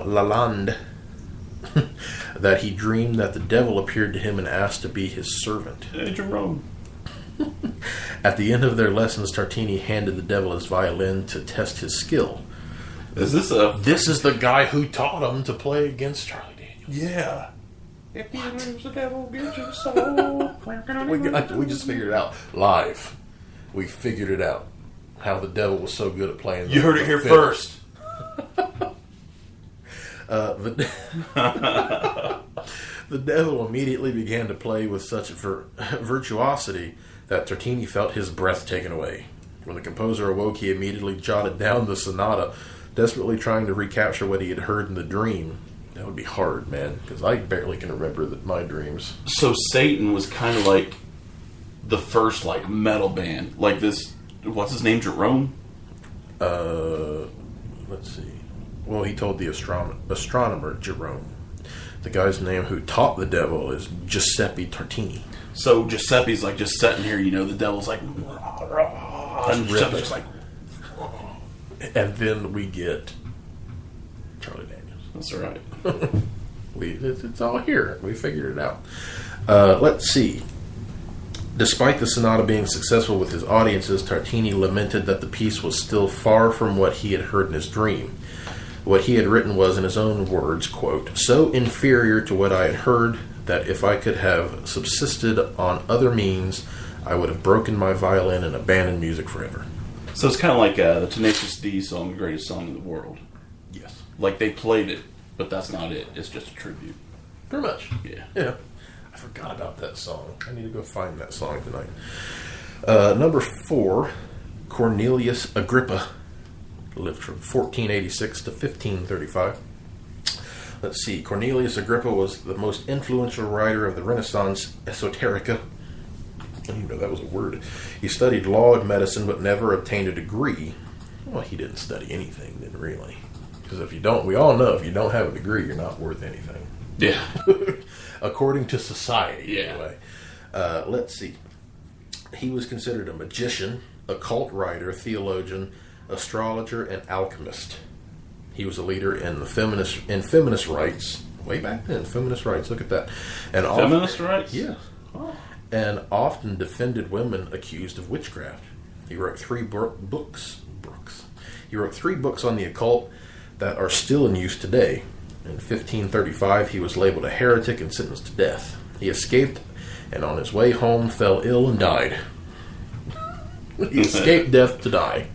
Lalande that he dreamed that the devil appeared to him and asked to be his servant. Hey, Jerome. At the end of their lessons, Tartini handed the devil his violin to test his skill. Is this This is the guy who taught him to play against Charlie Daniels. Yeah. If you lose the devil, get your soul. We just figured it out live. We figured it out. How the devil was so good at playing. You heard it here first. The devil immediately began to play with such virtuosity that Tartini felt his breath taken away. When the composer awoke, he immediately jotted down the sonata, desperately trying to recapture what he had heard in the dream. That would be hard, man, because I barely can remember my dreams. So Satan was kind of like the first like metal band, like this. What's his name? Jerome. Let's see. Well, he told the astronomer Jerome. The guy's name who taught the devil is Giuseppe Tartini. So Giuseppe's like just sitting here, you know, the devil's like, and Giuseppe's just like, and then we get Charlie Daniels. that's right. It's all here. We figured it out. Let's see. Despite the sonata being successful with his audiences, Tartini lamented that the piece was still far from what he had heard in his dream. What he had written was, in his own words, quote, so inferior to what I had heard that if I could have subsisted on other means, I would have broken my violin and abandoned music forever. So it's kind of like the Tenacious D song, The Greatest Song in the World. Yes. Like they played it, but that's not it. It's just a tribute. Pretty much. Yeah. I forgot about that song. I need to go find that song tonight. Number 4, Cornelius Agrippa lived from 1486 to 1535. Let's see. Cornelius Agrippa was the most influential writer of the Renaissance esoterica. I didn't even know that was a word. He studied law and medicine, but never obtained a degree. Well, he didn't study anything then, really. Because if you don't, we all know if you don't have a degree, you're not worth anything. Yeah. According to society, yeah. Anyway. Let's see. He was considered a magician, occult writer, theologian, astrologer, and alchemist. He was a leader in feminist rights. Way back then, feminist rights. Look at that. And feminist rights? Yeah. Oh. And often defended women accused of witchcraft. He wrote 3 books. He wrote 3 books on the occult that are still in use today. In 1535, he was labeled a heretic and sentenced to death. He escaped, and on his way home fell ill and died. He escaped death to die.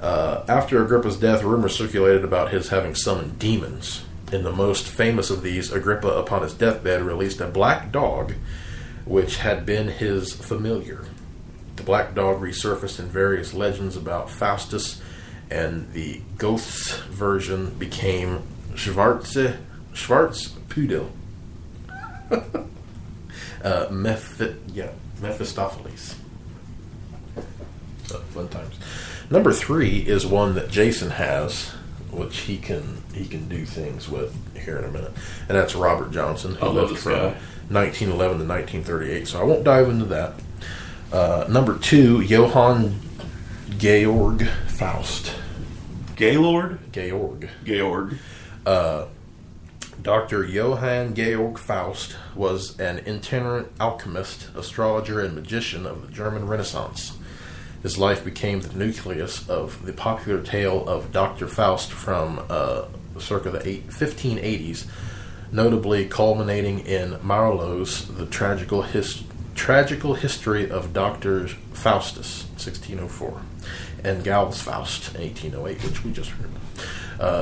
After Agrippa's death, rumors circulated about his having summoned demons. In the most famous of these, Agrippa, upon his deathbed, released a black dog, which had been his familiar. The black dog resurfaced in various legends about Faustus, and the Goth's version became Schwarzpudel. Mephistopheles. So, fun times. Number 3 is one that Jason has, which he can do things with here in a minute, and that's Robert Johnson, who lived from 1911 to 1938. So I won't dive into that. Number 2, Johann Georg Faust. Gaylord? Georg. Dr. Johann Georg Faust was an itinerant alchemist, astrologer, and magician of the German Renaissance. His life became the nucleus of the popular tale of Dr. Faust from circa the 1580s, notably culminating in Marlowe's The Tragical History of Dr. Faustus, 1604, and Gall's Faust, 1808, which we just heard.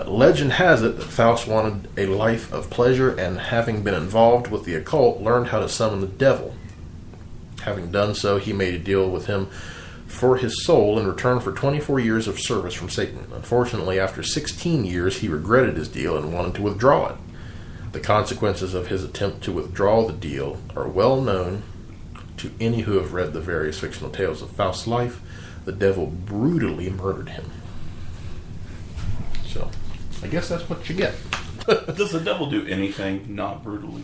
Legend has it that Faust wanted a life of pleasure, and having been involved with the occult, learned how to summon the devil. Having done so, he made a deal with him for his soul in return for 24 years of service from Satan. Unfortunately, after 16 years, he regretted his deal and wanted to withdraw it. The consequences of his attempt to withdraw the deal are well known to any who have read the various fictional tales of Faust's life. The devil brutally murdered him. So, I guess that's what you get. Does the devil do anything not brutally?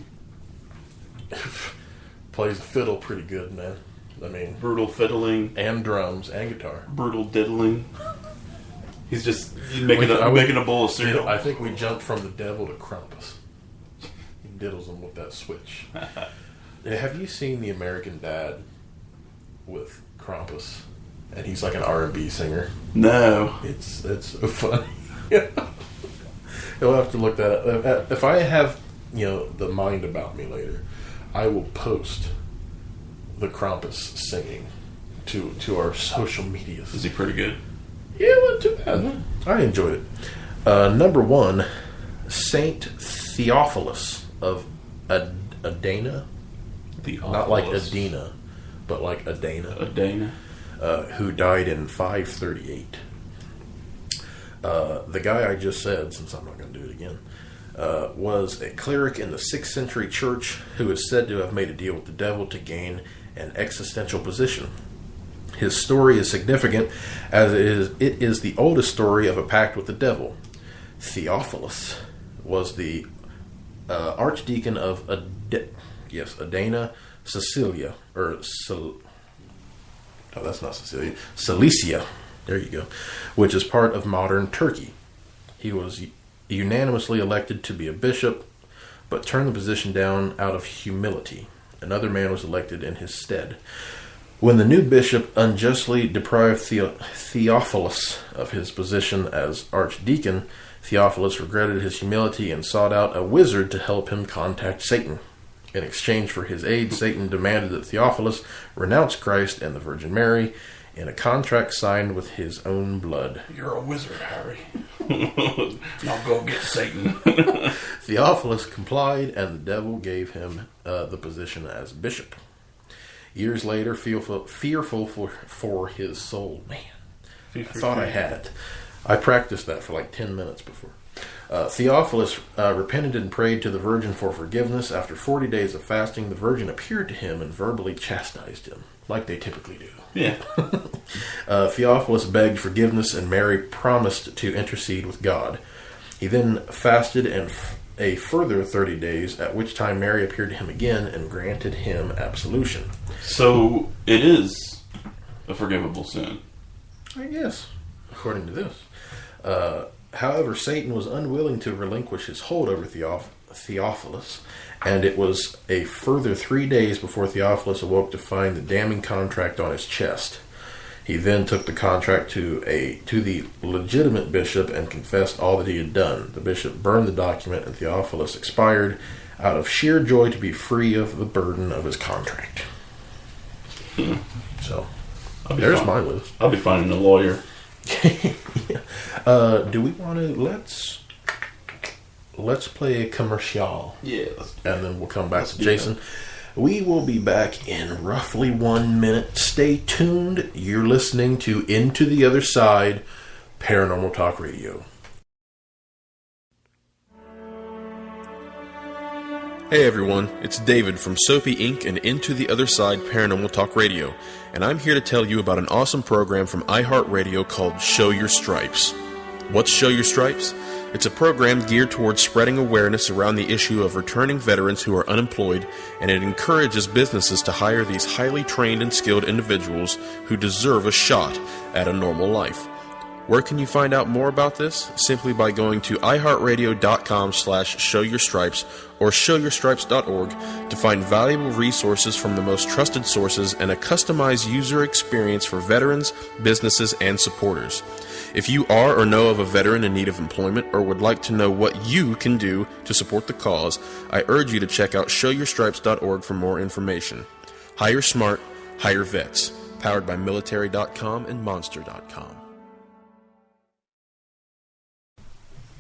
Plays the fiddle pretty good, man. I mean, brutal fiddling and drums and guitar. Brutal diddling. He's just making a bowl of cereal. I think we jumped from the devil to Krampus. He diddles him with that switch. Have you seen The American Dad with Krampus? And he's like an R&B singer. No. It's so funny. You'll have to look that up. If I have, the mind about me later, I will post the Krampus singing to our social media. Is he pretty good? Yeah, it wasn't too bad. I enjoyed it. Number 1, Saint Theophilus of Adana. Not like Adina, but like Adana. Adana. Who died in 538. The guy I just said, since I'm not going to do it again, was a cleric in the 6th century church who is said to have made a deal with the devil to gain an existential position. His story is significant as it is the oldest story of a pact with the devil. Theophilus was the archdeacon of Adana, Sicilia, that's not Sicilia, Cilicia, there you go, which is part of modern Turkey. He was unanimously elected to be a bishop, but turned the position down out of humility. Another man was elected in his stead. When the new bishop unjustly deprived Theophilus of his position as archdeacon, Theophilus regretted his humility and sought out a wizard to help him contact Satan. In exchange for his aid, Satan demanded that Theophilus renounce Christ and the Virgin Mary in a contract signed with his own blood. You're a wizard, Harry. Now go get Satan. Theophilus complied, and the devil gave him the position as bishop. Years later, fearful for his soul. Man, I thought I had it. I practiced that for like 10 minutes before. Theophilus repented and prayed to the Virgin for forgiveness. After 40 days of fasting, the Virgin appeared to him and verbally chastised him, like they typically do. Yeah. Theophilus begged forgiveness, and Mary promised to intercede with God. He then fasted and a further 30 days, at which time Mary appeared to him again and granted him absolution. So it is a forgivable sin. I guess, according to this. However, Satan was unwilling to relinquish his hold over Theophilus, and it was a further 3 days before Theophilus awoke to find the damning contract on his chest. He then took the contract to the legitimate bishop and confessed all that he had done. The bishop burned the document, and Theophilus expired out of sheer joy to be free of the burden of his contract. So, there's my list. I'll be finding a lawyer. Yeah. Do we want to let's play a commercial? Yeah. And then we'll come back to Jason. That. We will be back in roughly 1 minute. Stay tuned. You're listening to Into the Other Side, Paranormal Talk Radio. Hey everyone, it's David from Soapy Inc. and Into the Other Side Paranormal Talk Radio, and I'm here to tell you about an awesome program from iHeartRadio called Show Your Stripes. What's Show Your Stripes? It's a program geared towards spreading awareness around the issue of returning veterans who are unemployed, and it encourages businesses to hire these highly trained and skilled individuals who deserve a shot at a normal life. Where can you find out more about this? Simply by going to iHeartRadio.com/showyourstripes or showyourstripes.org to find valuable resources from the most trusted sources and a customized user experience for veterans, businesses, and supporters. If you are or know of a veteran in need of employment or would like to know what you can do to support the cause, I urge you to check out showyourstripes.org for more information. Hire smart, hire vets. Powered by military.com and monster.com.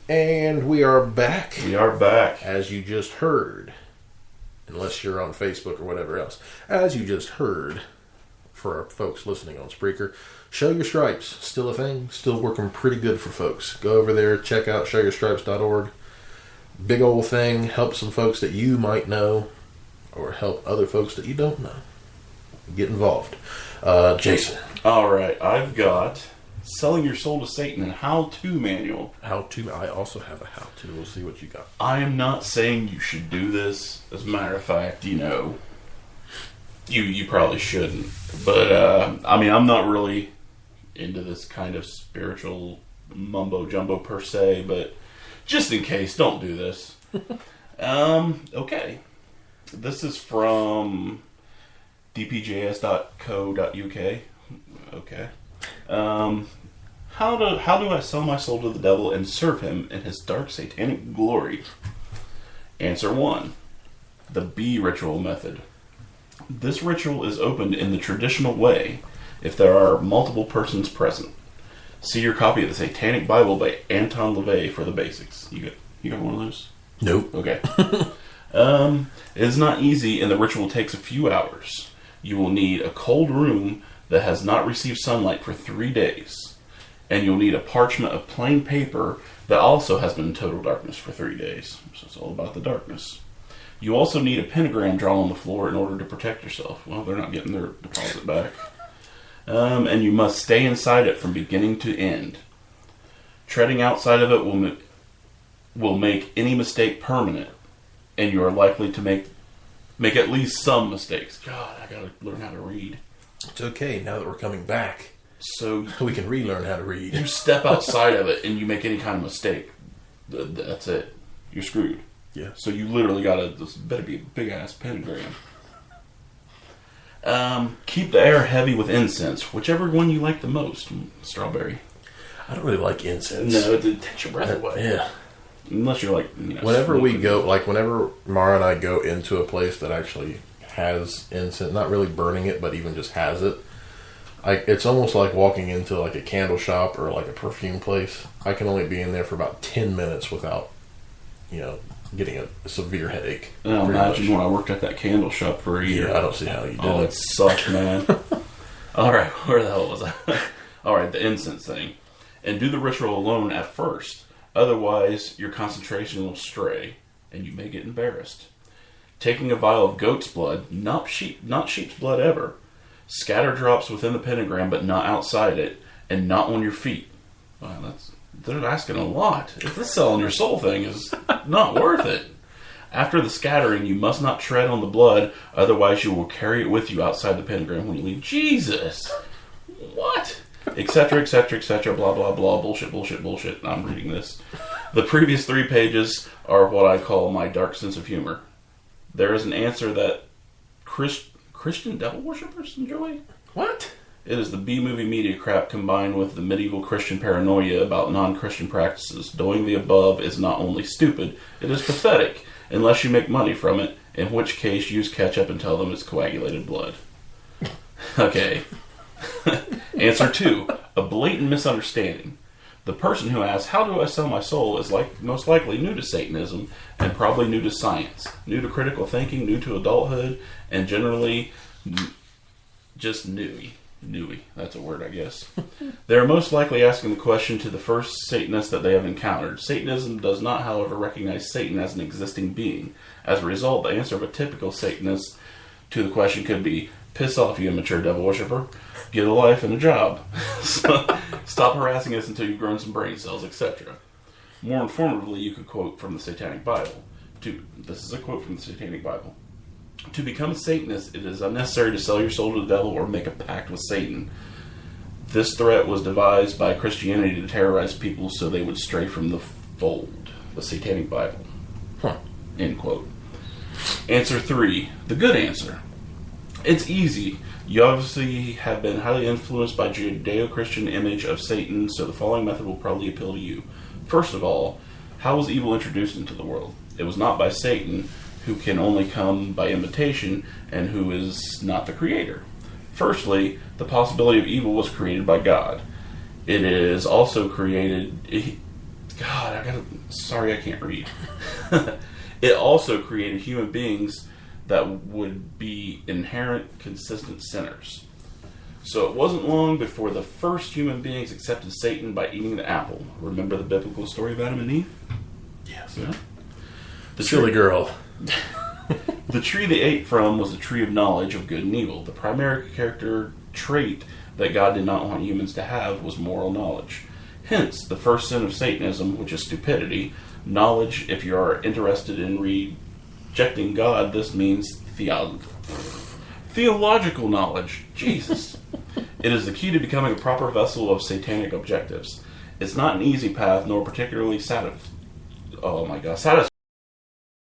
And we are back. We are back. As you just heard, unless you're on Facebook or whatever else, as you just heard, for our folks listening on Spreaker, Show Your Stripes, still a thing, still working pretty good for folks. Go over there, check out showyourstripes.org. Big old thing, help some folks that you might know, or help other folks that you don't know. Get involved. Jason. All right, I've got Selling Your Soul to Satan and How-To Manual. How-To, I also have a how-to. We'll see what you got. I am not saying you should do this. As a matter of fact, you probably shouldn't. But, I'm not really into this kind of spiritual mumbo jumbo per se, but just in case, don't do this. Okay. This is from dpjs.co.uk. Okay. How do I sell my soul to the devil and serve him in his dark satanic glory? Answer 1. The B ritual method. This ritual is opened in the traditional way if there are multiple persons present. See your copy of the Satanic Bible by Anton LaVey for the basics. You got one of those? Nope. Okay. It is not easy, and the ritual takes a few hours. You will need a cold room that has not received sunlight for 3 days. And you'll need a parchment of plain paper that also has been in total darkness for 3 days. So it's all about the darkness. You also need a pentagram drawn on the floor in order to protect yourself. Well, they're not getting their deposit back. And you must stay inside it from beginning to end. Treading outside of it will make any mistake permanent, and you are likely to make at least some mistakes. God, I gotta learn how to read. It's okay, now that we're coming back, so we can relearn how to read. You step outside of it and you make any kind of mistake, that's it. You're screwed. Yeah. So you literally this better be a big ass pentagram. Keep the air heavy with incense, whichever one you like the most. Strawberry. I don't really like incense. No, it takes your breath away. Yeah. Unless you're like, whenever we go, whenever Mara and I go into a place that actually has incense, not really burning it, but even just has it, it's almost like walking into like a candle shop or like a perfume place. I can only be in there for about 10 minutes without, getting a severe headache. Now imagine when I worked at that candle shop for a year. Yeah, I don't see how you did it sucked, man. Alright, where the hell was I? Alright, the incense thing. And do the ritual alone at first. Otherwise, your concentration will stray, and you may get embarrassed. Taking a vial of goat's blood, not sheep's blood ever. Scatter drops within the pentagram, but not outside it, and not on your feet. Wow, they're asking a lot. If this selling your soul thing is not worth it. After the scattering, you must not tread on the blood, otherwise you will carry it with you outside the pentagram when you leave. Jesus! What? Etc., etc., etc., blah, blah, blah, bullshit, bullshit, bullshit. I'm reading this. The previous 3 pages are what I call my dark sense of humor. There is an answer that Christian devil worshippers enjoy. What? It is the B-movie media crap combined with the medieval Christian paranoia about non-Christian practices. Doing the above is not only stupid, it is pathetic, unless you make money from it, in which case use ketchup and tell them it's coagulated blood. Okay. Answer 2. A blatant misunderstanding. The person who asks, how do I sell my soul, is most likely new to Satanism and probably new to science, new to critical thinking, new to adulthood, and generally just newy. Newy, that's a word, I guess. They are most likely asking the question to the first Satanist that they have encountered. Satanism does not, however, recognize Satan as an existing being. As a result, the answer of a typical Satanist to the question could be, piss off, you immature devil worshipper. Get a life and a job. Stop harassing us until you've grown some brain cells, etc. More informatively, you could quote from the Satanic Bible. This is a quote from the Satanic Bible. To become a Satanist, it is unnecessary to sell your soul to the devil or make a pact with Satan. This threat was devised by Christianity to terrorize people so they would stray from the fold. The Satanic Bible. End quote. Answer 3. The good answer. It's easy. You obviously have been highly influenced by Judeo-Christian image of Satan, so the following method will probably appeal to you. First of all, how was evil introduced into the world? It was not by Satan, who can only come by invitation, and who is not the creator. Firstly, the possibility of evil was created by God. It is also created... Sorry, I can't read. It also created human beings that would be inherent, consistent sinners. So it wasn't long before the first human beings accepted Satan by eating the apple. Remember the biblical story of Adam and Eve? Yes. Yeah? The silly girl. The tree they ate from was the tree of knowledge of good and evil. The primary character trait that God did not want humans to have was moral knowledge. Hence, the first sin of Satanism, which is stupidity. Knowledge, if you are interested in rejecting God, this means theological knowledge. Jesus. It is the key to becoming a proper vessel of satanic objectives. It's not an easy path, nor particularly satisfying.